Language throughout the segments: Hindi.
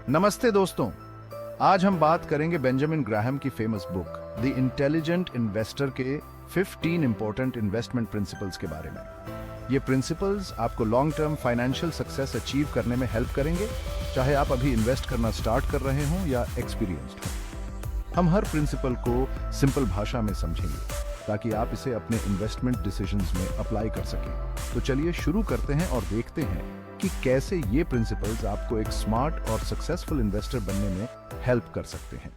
नमस्ते दोस्तों। आज हम बात करेंगे बेंजामिन ग्राहम की famous book the intelligent investor के 15 इंपॉर्टेंट इन्वेस्टमेंट प्रिंसिपल्स के बारे में। ये प्रिंसिपल्स आपको long term financial success achieve करने में हेल्प करेंगे, चाहे आप अभी इन्वेस्ट करना स्टार्ट कर रहे हों या एक्सपीरियंस्ड हों। हम हर प्रिंसिपल को सिंपल भाषा में समझेंगे ताकि आप इसे अपने इन्वेस्टमेंट डिसीजंस में अप्लाई कर सकें। तो चलिए शुरू करते हैं और देखते हैं कि कैसे ये प्रिंसिपल्स आपको एक स्मार्ट और सक्सेसफुल इन्वेस्टर बनने में हेल्प कर सकते हैं।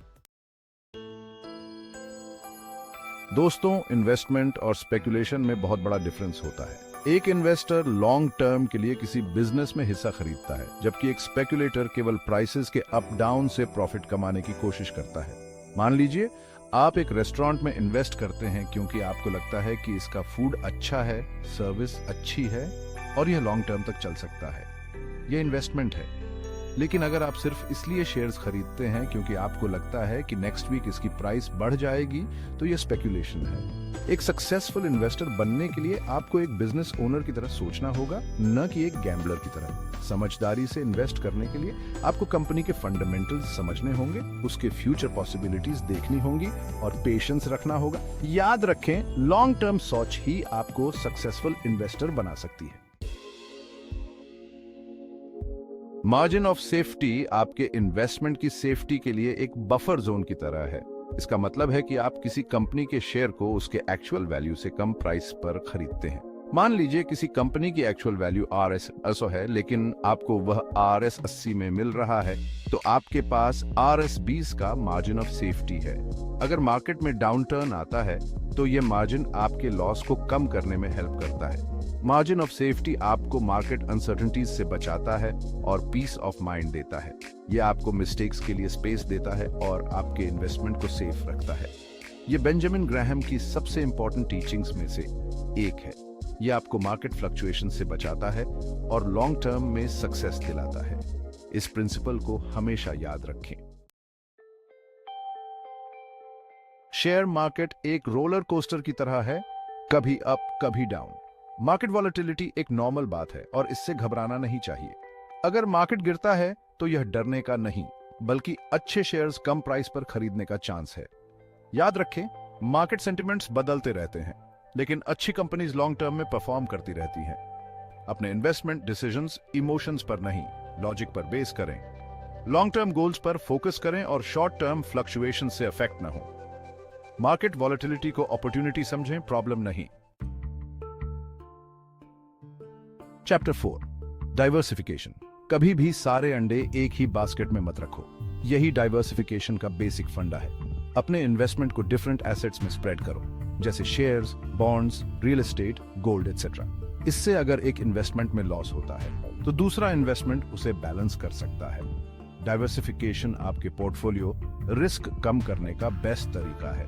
दोस्तों, इन्वेस्टमेंट और स्पेकुलेशन में बहुत बड़ा डिफरेंस होता है। एक इन्वेस्टर लॉन्ग टर्म के लिए किसी बिजनेस में हिस्सा खरीदता है, जबकि एक स्पेकुलेटर केवल प्राइसेस के अप डाउन से प्रॉफिट कमाने की कोशिश करता है। मान लीजिए आप एक रेस्टोरेंट में इन्वेस्ट करते हैं क्योंकि आपको लगता है कि इसका फूड अच्छा है, सर्विस अच्छी है और यह लॉन्ग टर्म तक चल सकता है। यह इन्वेस्टमेंट है। लेकिन अगर आप सिर्फ इसलिए शेयर्स खरीदते हैं क्योंकि आपको लगता है कि नेक्स्ट वीक इसकी प्राइस बढ़ जाएगी, तो यह स्पेकुलेशन है। एक सक्सेसफुल इन्वेस्टर बनने के लिए आपको एक बिजनेस ओनर की तरह सोचना होगा, न कि एक गैम्बलर की तरह। समझदारी से इन्वेस्ट करने के लिए आपको कंपनी के फंडामेंटल्स समझने होंगे, उसके फ्यूचर पॉसिबिलिटीज देखनी होंगी और पेशेंस रखना होगा। याद रखें, लॉन्ग टर्म सोच ही आपको सक्सेसफुल इन्वेस्टर बना सकती है। मार्जिन ऑफ सेफ्टी आपके इन्वेस्टमेंट की सेफ्टी के लिए एक बफर जोन की तरह है। इसका मतलब है कि आप किसी कंपनी के शेयर को उसके एक्चुअल वैल्यू से कम प्राइस पर खरीदते हैं। मान लीजिए किसी कंपनी की एक्चुअल वैल्यू RS 80 है, लेकिन आपको वह RS 80 में मिल रहा है, तो आपके पास RS 20 का मार्जिन ऑफ सेफ्टी है। अगर मार्केट में डाउनटर्न आता है तो यह मार्जिन आपके लॉस को कम करने में हेल्प करता है। मार्जिन ऑफ सेफ्टी आपको मार्केट अनसर्टेनिटीज से बचाता है और पीस ऑफ माइंड देता है। यह आपको मिस्टेक्स के लिए स्पेस देता है और आपके इन्वेस्टमेंट को सेफ रखता है। यह बेंजामिन ग्राहम की सबसे इंपॉर्टेंट टीचिंग्स में से एक है। यह आपको मार्केट फ्लक्चुएशन से बचाता है और लॉन्ग टर्म में सक्सेस दिलाता है। इस प्रिंसिपल को हमेशा याद रखें। शेयर मार्केट एक रोलर कोस्टर की तरह है, कभी अप कभी डाउन। मार्केट वॉलेटिलिटी एक नॉर्मल बात है और इससे घबराना नहीं चाहिए। अगर मार्केट गिरता है तो यह डरने का नहीं, बल्कि अच्छे शेयर्स कम प्राइस पर खरीदने का चांस है। याद रखें, मार्केट सेंटिमेंट्स बदलते रहते हैं, लेकिन अच्छी कंपनीज लॉन्ग टर्म में परफॉर्म करती रहती हैं। अपने इन्वेस्टमेंट डिसीजंस इमोशंस पर नहीं, लॉजिक पर बेस करें। लॉन्ग टर्म गोल्स पर फोकस करें और शॉर्ट टर्म फ्लक्चुएशन से अफेक्ट न हो। मार्केट वॉलेटिलिटी को अपॉर्चुनिटी समझें, प्रॉब्लम नहीं। Chapter 4, diversification. कभी भी सारे अंडे एक ही बास्केट में मत रखो। यही डाइवर्सिफिकेशन का बेसिक फंडा है। अपने इन्वेस्टमेंट को डिफरेंट एसेट्स में स्प्रेड करो, जैसे shares, bonds, real estate, gold etcetera. इससे अगर एक इन्वेस्टमेंट में लॉस होता है तो दूसरा इन्वेस्टमेंट उसे बैलेंस कर सकता है। डाइवर्सिफिकेशन आपके पोर्टफोलियो रिस्क कम करने का बेस्ट तरीका है।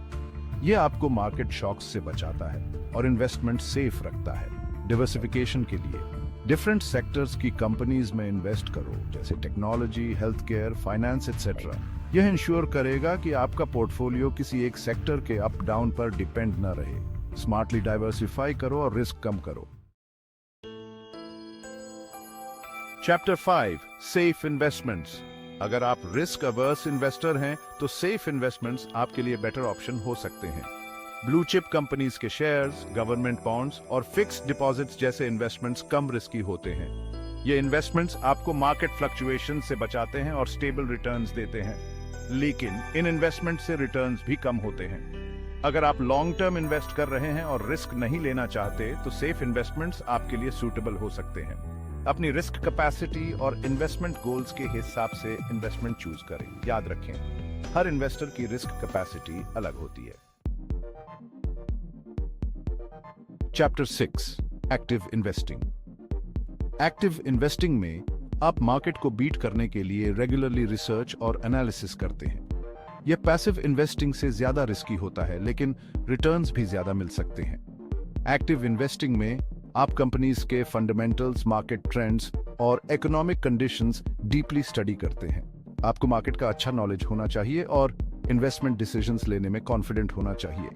यह आपको मार्केट शॉक्स से बचाता है और इन्वेस्टमेंट सेफ रखता है। डाइवर्सिफिकेशन के लिए डिफरेंट सेक्टर्स की कंपनीज में इन्वेस्ट करो, जैसे technology, health care, finance etcetera. यह इंश्योर करेगा कि आपका पोर्टफोलियो किसी एक सेक्टर के अप डाउन पर डिपेंड न रहे। स्मार्टली डाइवर्सिफाई करो और रिस्क कम करो। Chapter 5, safe investments. अगर आप रिस्क अवर्स इन्वेस्टर हैं तो सेफ इन्वेस्टमेंट्स आपके लिए बेटर ऑप्शन हो सकते हैं। ब्लू चिप कंपनीज के शेयर्स, गवर्नमेंट बॉन्ड्स और फिक्स्ड डिपॉजिट्स जैसे इन्वेस्टमेंट्स कम रिस्की होते हैं। ये इन्वेस्टमेंट्स आपको मार्केट फ्लक्चुएशन से बचाते हैं और स्टेबल रिटर्न्स देते हैं, लेकिन इन इन्वेस्टमेंट से रिटर्न्स भी कम होते हैं। अगर आप लॉन्ग टर्म इन्वेस्ट कर रहे हैं और रिस्क नहीं लेना चाहते, तो सेफ इन्वेस्टमेंट्स आपके लिए सूटेबल हो सकते हैं। अपनी रिस्क कैपेसिटी और इन्वेस्टमेंट गोल्स के हिसाब से इन्वेस्टमेंट चूज करें। याद रखें, हर इन्वेस्टर की रिस्क कैपेसिटी अलग होती है। Chapter 6, active investing. Active investing में आप मार्केट को बीट करने के लिए रेगुलरली रिसर्च और एनालिसिस करते हैं। यह पैसिव इन्वेस्टिंग से ज्यादा रिस्की होता है, लेकिन रिटर्न्स भी ज्यादा मिल सकते हैं। एक्टिव इन्वेस्टिंग में आप कंपनीज के फंडामेंटल्स, मार्केट ट्रेंड्स और इकोनॉमिक कंडीशंस डीपली स्टडी करते हैं। आपको मार्केट का अच्छा नॉलेज होना चाहिए और इन्वेस्टमेंट डिसीजंस लेने में कॉन्फिडेंट होना चाहिए।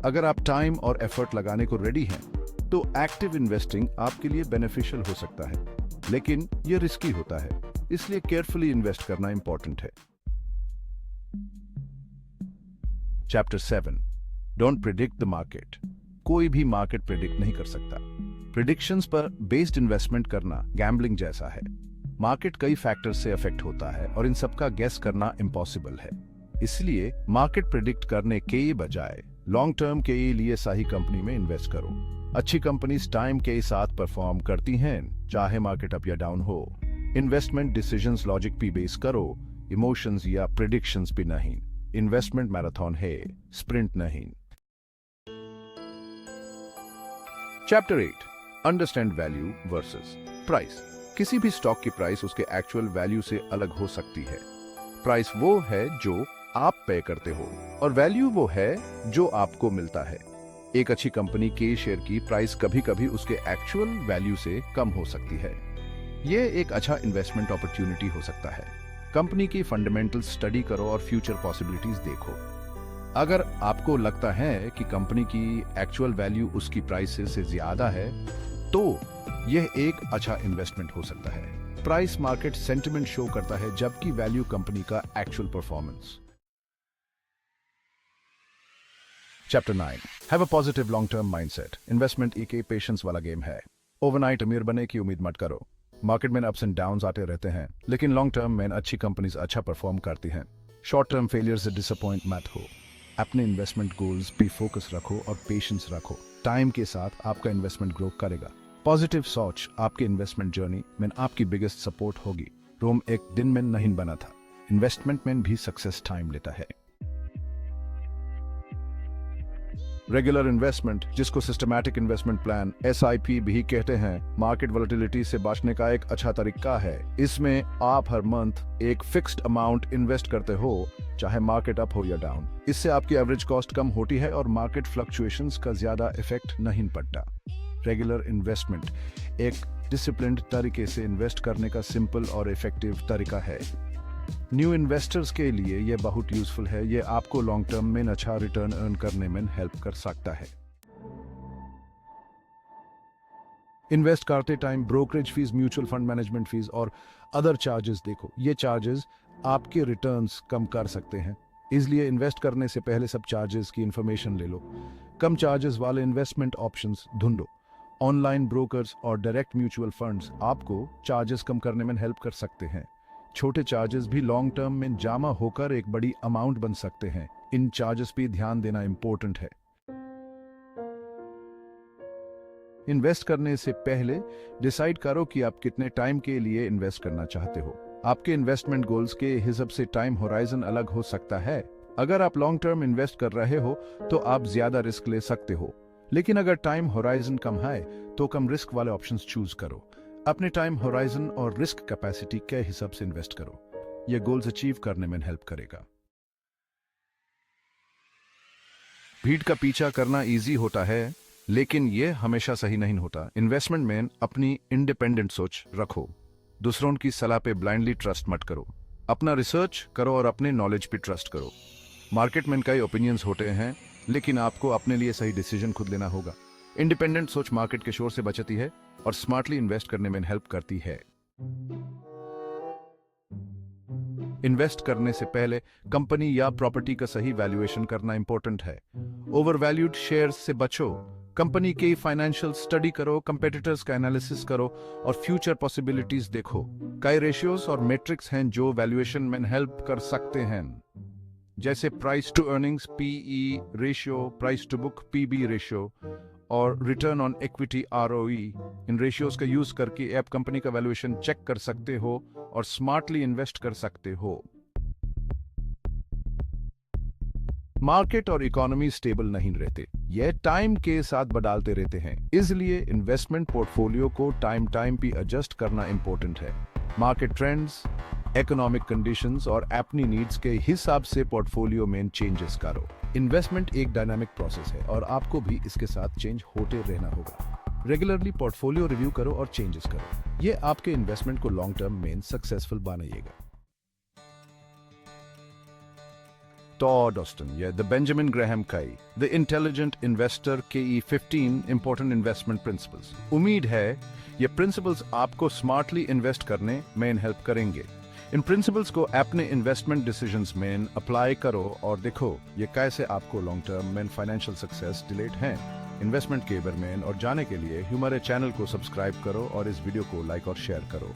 अगर आप टाइम और एफर्ट लगाने को रेडी हैं, तो एक्टिव इन्वेस्टिंग आपके लिए बेनिफिशियल हो सकता है, लेकिन यह रिस्की होता है। इसलिए केयरफुली इन्वेस्ट करना इंपॉर्टेंट है। Chapter 7, don't predict the market. कोई भी मार्केट प्रिडिक्ट नहीं कर सकता। प्रिडिक्शंस पर बेस्ड इन्वेस्टमेंट करना गैम्बलिंग जैसा है। मार्केट कई फैक्टर्स से अफेक्ट होता है और इन सबका गेस करना इम्पॉसिबल है। इसलिए मार्केट प्रिडिक्ट करने के बजाय लॉन्ग टर्म के लिए सही कंपनी में इन्वेस्ट करो। अच्छी कंपनीज टाइम के साथ परफॉर्म करती हैं, चाहे मार्केट अप या डाउन हो। इन्वेस्टमेंट डिसीजंस लॉजिक पे बेस करो, इमोशंस या प्रिडिक्शंस पे नहीं। इन्वेस्टमेंट मैराथन है, स्प्रिंट नहीं। Chapter 8, understand value versus price. किसी भी स्टॉक की प्राइस उसके एक्चुअल वैल्यू से अलग हो सकती है। प्राइस वो है जो आप पे करते हो और वैल्यू वो है जो आपको मिलता है। एक अच्छी कंपनी के शेयर की प्राइस कभी-कभी उसके एक्चुअल वैल्यू से कम हो सकती है। यह एक अच्छा इन्वेस्टमेंट अपॉर्चुनिटी हो सकता है। कंपनी की फंडामेंटल स्टडी करो और फ्यूचर पॉसिबिलिटीज देखो। अगर आपको लगता है कि कंपनी की एक्चुअल वैल्यू उसकी प्राइस से ज्यादा है, तो यह एक अच्छा इन्वेस्टमेंट हो सकता है। प्राइस मार्केट सेंटिमेंट शो करता है, जबकि वैल्यू कंपनी का actual performance. Chapter 9, have a positive long term mindset. Investment एक पेशेंस वाला गेम है। ओवरनाइट अमीर बने की उम्मीद मत करो। मार्केट में अप्स एंड डाउन्स आते रहते हैं, लेकिन लॉन्ग टर्म में अच्छी कंपनीज अच्छा परफॉर्म करती हैं। शॉर्ट टर्म फेलियर से डिसअपॉइंट मत हो। अपने इन्वेस्टमेंट गोल्स पे फोकस रखो और पेशेंस रखो। टाइम के साथ आपका इन्वेस्टमेंट ग्रो करेगा। पॉजिटिव सोच आपके इन्वेस्टमेंट जर्नी में आपकी बिगेस्ट सपोर्ट होगी। रोम एक दिन में नहीं बना था। इन्वेस्टमेंट में भी सक्सेस टाइम लेता है। रेगुलर इन्वेस्टमेंट, जिसको सिस्टमैटिक इन्वेस्टमेंट प्लान SIP भी कहते हैं, मार्केट वोलेटिलिटी से बचने का एक अच्छा तरीका है। इसमें आप हर मंथ एक फिक्स्ड अमाउंट इन्वेस्ट करते हो, चाहे मार्केट अप हो या डाउन। इससे आपकी एवरेज कॉस्ट कम होती है और मार्केट फ्लक्चुएशंस का ज्यादा इफेक्ट नहीं पड़ता। रेगुलर इन्वेस्टमेंट एक डिसिप्लिन्ड तरीके से इन्वेस्ट करने का सिंपल और इफेक्टिव तरीका है। न्यू इन्वेस्टर्स के लिए यह बहुत यूजफुल है। यह आपको लॉन्ग टर्म में अच्छा रिटर्न अर्न करने में हेल्प कर सकता है। इन्वेस्ट करते time brokerage fees, mutual fund management fees और अदर चार्जेस देखो। ये चार्जेस आपके रिटर्न्स कम कर सकते हैं, इसलिए इन्वेस्ट करने से पहले सब चार्जेस की इंफॉर्मेशन ले लो। कम चार्जेस वाले इन्वेस्टमेंट ऑप्शंस ढूंढो। ऑनलाइन ब्रोकर्स और डायरेक्ट म्यूचुअल फंड्स आपको चार्जेस कम करने में हेल्प कर सकते हैं। छोटे चार्जेस भी लॉन्ग टर्म में जमा होकर एक बड़ी अमाउंट बन सकते हैं। इन चार्जेस पे ध्यान देना इंपॉर्टेंट है। इन्वेस्ट करने से पहले डिसाइड करो कि आप कितने टाइम के लिए इन्वेस्ट करना चाहते हो। आपके इन्वेस्टमेंट गोल्स के हिसाब से टाइम होराइजन अलग हो सकता है। अगर आप लॉन्ग टर्म इन्वेस्ट कर रहे हो तो आप ज्यादा रिस्क ले सकते हो, लेकिन अगर टाइम होराइजन कम है तो कम रिस्क वाले ऑप्शंस चूज करो। अपने टाइम होराइजन और रिस्क कैपेसिटी के हिसाब से इन्वेस्ट करो। यह गोल्स अचीव करने में हेल्प करेगा। भीड़ का पीछा करना इजी होता है, लेकिन यह हमेशा सही नहीं होता। इन्वेस्टमेंट में अपनी इंडिपेंडेंट सोच रखो। दूसरों की सलाह पे ब्लाइंडली ट्रस्ट मत करो। अपना रिसर्च करो और अपने नॉलेज पे ट्रस्ट करो। मार्केट में कई ओपिनियंस होते हैं, लेकिन आपको अपने लिए सही डिसीजन खुद लेना होगा। इंडिपेंडेंट सोच मार्केट के शोर से बचती है और स्मार्टली इन्वेस्ट करने में हेल्प करती है। इन्वेस्ट करने से पहले कंपनी या प्रॉपर्टी का सही वैल्यूएशन करना इंपॉर्टेंट है। ओवरवैल्यूड शेयर्स से बचो। कंपनी की फाइनेंशियल स्टडी करो, कंपेटिटर्स का एनालिसिस करो और फ्यूचर पॉसिबिलिटीज देखो। कई रेशियोज और मैट्रिक्स हैं जो वैल्यूएशन में हेल्प कर सकते हैं, जैसे price to earnings PE ratio, price to book PB ratio और रिटर्न ऑन इक्विटी ROE। इन रेशियोज का यूज करके आप कंपनी का वैल्यूएशन चेक कर सकते हो और स्मार्टली इन्वेस्ट कर सकते हो। मार्केट और इकोनॉमी स्टेबल नहीं रहते, यह टाइम के साथ बदलते रहते हैं, इसलिए इन्वेस्टमेंट पोर्टफोलियो को टाइम पे एडजस्ट करना इंपॉर्टेंट है। मार्केट ट्रेंड्स, इकोनॉमिक कंडीशंस और अपनी नीड्स के हिसाब से पोर्टफोलियो में चेंजेस करो। इन्वेस्टमेंट एक डायनामिक प्रोसेस है और आपको भी इसके साथ चेंज होते रहना होगा। रेगुलरली पोर्टफोलियो रिव्यू करो और चेंजेस करो। यह आपके इन्वेस्टमेंट को लॉन्ग टर्म में सक्सेसफुल बनाएगा। Todd Austin या द बेंजामिन ग्राहम काई, द इंटेलिजेंट इन्वेस्टर के 15 इंपॉर्टेंट इन्वेस्टमेंट प्रिंसिपल्स। उम्मीद है ये प्रिंसिपल्स आपको स्मार्टली इन्वेस्ट करने में हेल्प करेंगे। इन प्रिंसिपल्स को अपने इन्वेस्टमेंट डिसीजंस में अप्लाई करो और देखो ये कैसे आपको लॉन्ग टर्म में फाइनेंशियल सक्सेस डिलीट हैं। इन्वेस्टमेंट के बारे में और जाने के लिए हमारे चैनल को सब्सक्राइब करो और इस वीडियो को लाइक और शेयर करो।